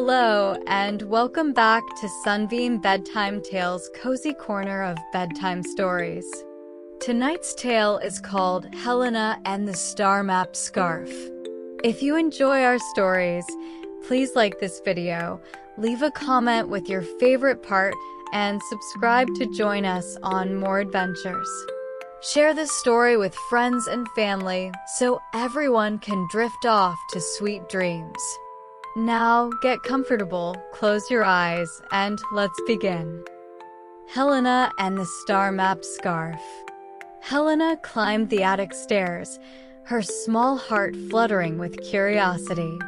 Hello, and welcome back to Sunbeam Bedtime Tales' cozy corner of bedtime stories. Tonight's tale is called Helena and the Star Map Scarf. If you enjoy our stories, please like this video, leave a comment with your favorite part, and subscribe to join us on more adventures. Share this story with friends and family so everyone can drift off to sweet dreams. Now, get comfortable, close your eyes, and let's begin. Helena and the Star Map Scarf. Helena climbed the attic stairs, her small heart fluttering with curiosity.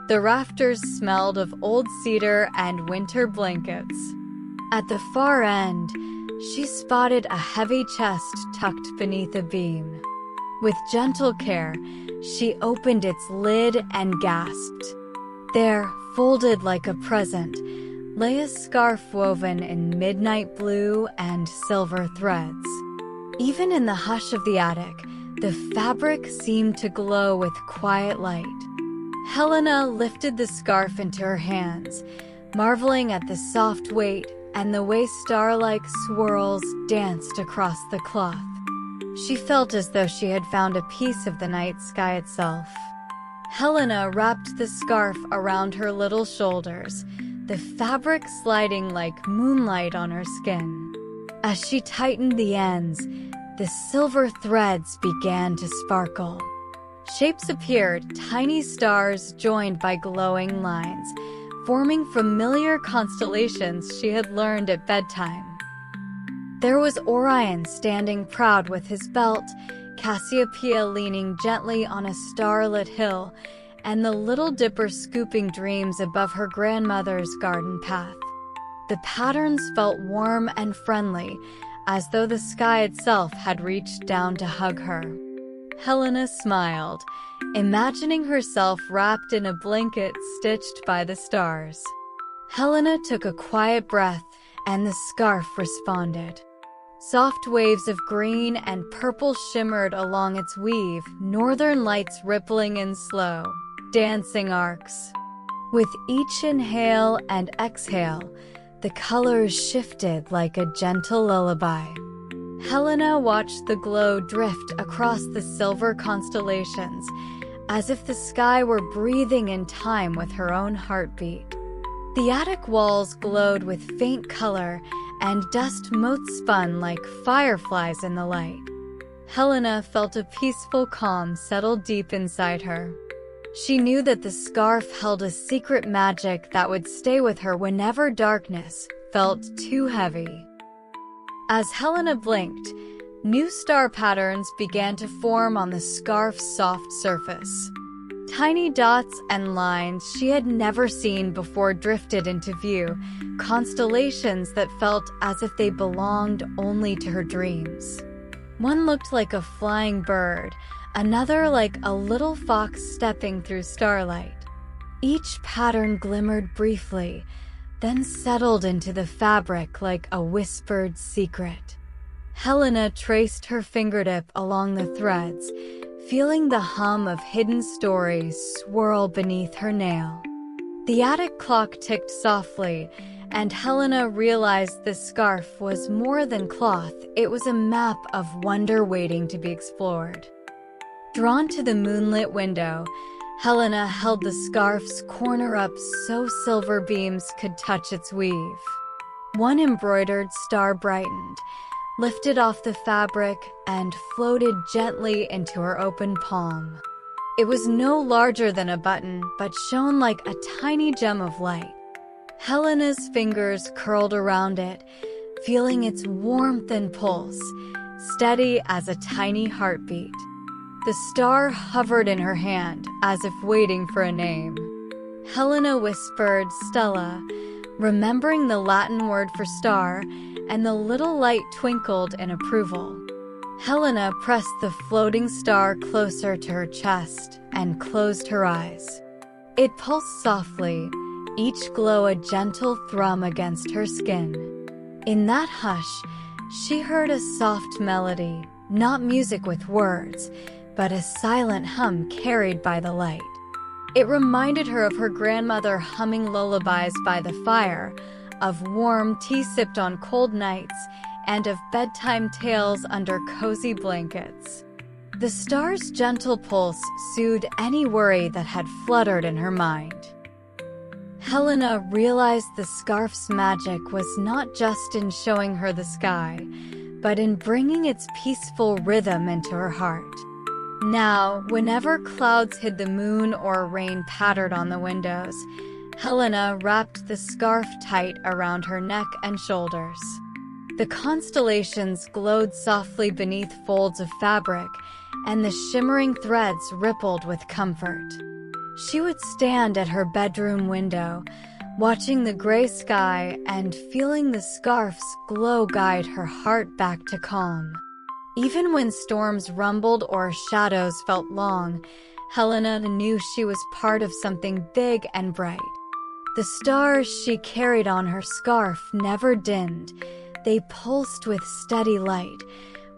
The rafters smelled of old cedar and winter blankets. At the far end, she spotted a heavy chest tucked beneath a beam. With gentle care, she opened its lid and gasped. There, folded like a present, lay a scarf woven in midnight blue and silver threads. Even in the hush of the attic, the fabric seemed to glow with quiet light. Helena lifted the scarf into her hands, marveling at the soft weight and the way star-like swirls danced across the cloth. She felt as though she had found a piece of the night sky itself. Helena wrapped the scarf around her little shoulders, the fabric sliding like moonlight on her skin. As she tightened the ends, the silver threads began to sparkle. Shapes appeared, tiny stars joined by glowing lines, forming familiar constellations she had learned at bedtime. There was Orion standing proud with his belt, Cassiopeia leaning gently on a starlit hill, and the Little Dipper scooping dreams above her grandmother's garden path. The patterns felt warm and friendly, as though the sky itself had reached down to hug her. Helena smiled, imagining herself wrapped in a blanket stitched by the stars. Helena took a quiet breath, and the scarf responded. Soft waves of green and purple shimmered along its weave, northern lights rippling in slow, dancing arcs. With each inhale and exhale, the colors shifted like a gentle lullaby. Helena watched the glow drift across the silver constellations, as if the sky were breathing in time with her own heartbeat. The attic walls glowed with faint color, and dust motes spun like fireflies in the light. Helena felt a peaceful calm settle deep inside her. She knew that the scarf held a secret magic that would stay with her whenever darkness felt too heavy. As Helena blinked, new star patterns began to form on the scarf's soft surface. Tiny dots and lines she had never seen before drifted into view, constellations that felt as if they belonged only to her dreams. One looked like a flying bird, another like a little fox stepping through starlight. Each pattern glimmered briefly, then settled into the fabric like a whispered secret. Helena traced her fingertip along the threads, feeling the hum of hidden stories swirl beneath her nail. The attic clock ticked softly, and Helena realized the scarf was more than cloth. It was a map of wonder waiting to be explored. Drawn to the moonlit window, Helena held the scarf's corner up so silver beams could touch its weave. One embroidered star brightened, lifted off the fabric, and floated gently into her open palm. It was no larger than a button, but shone like a tiny gem of light. Helena's fingers curled around it, feeling its warmth and pulse, steady as a tiny heartbeat. The star hovered in her hand, as if waiting for a name. Helena whispered, "Stella," remembering the Latin word for star, and the little light twinkled in approval. Helena pressed the floating star closer to her chest and closed her eyes. It pulsed softly, each glow a gentle thrum against her skin. In that hush, she heard a soft melody, not music with words, but a silent hum carried by the light. It reminded her of her grandmother humming lullabies by the fire, of warm tea sipped on cold nights, and of bedtime tales under cozy blankets. The star's gentle pulse soothed any worry that had fluttered in her mind. Helena realized the scarf's magic was not just in showing her the sky, but in bringing its peaceful rhythm into her heart. Now, whenever clouds hid the moon or rain pattered on the windows, Helena wrapped the scarf tight around her neck and shoulders. The constellations glowed softly beneath folds of fabric, and the shimmering threads rippled with comfort. She would stand at her bedroom window, watching the gray sky and feeling the scarf's glow guide her heart back to calm. Even when storms rumbled or shadows felt long, Helena knew she was part of something big and bright. The stars she carried on her scarf never dimmed. They pulsed with steady light,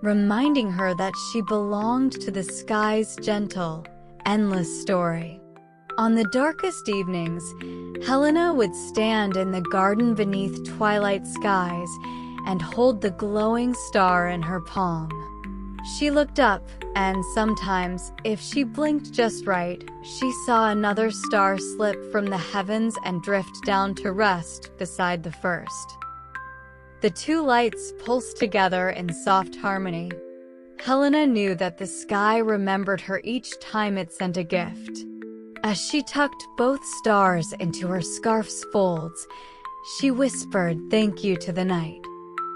reminding her that she belonged to the sky's gentle, endless story. On the darkest evenings, Helena would stand in the garden beneath twilight skies and hold the glowing star in her palm. She looked up, and sometimes, if she blinked just right, she saw another star slip from the heavens and drift down to rest beside the first. The two lights pulsed together in soft harmony. Helena knew that the sky remembered her each time it sent a gift. As she tucked both stars into her scarf's folds, she whispered thank you to the night.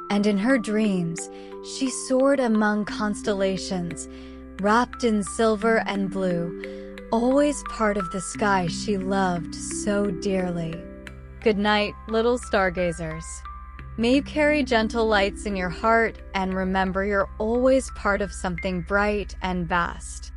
And in her dreams, she soared among constellations, wrapped in silver and blue, always part of the sky she loved so dearly. Good night, little stargazers. May you carry gentle lights in your heart and remember you're always part of something bright and vast.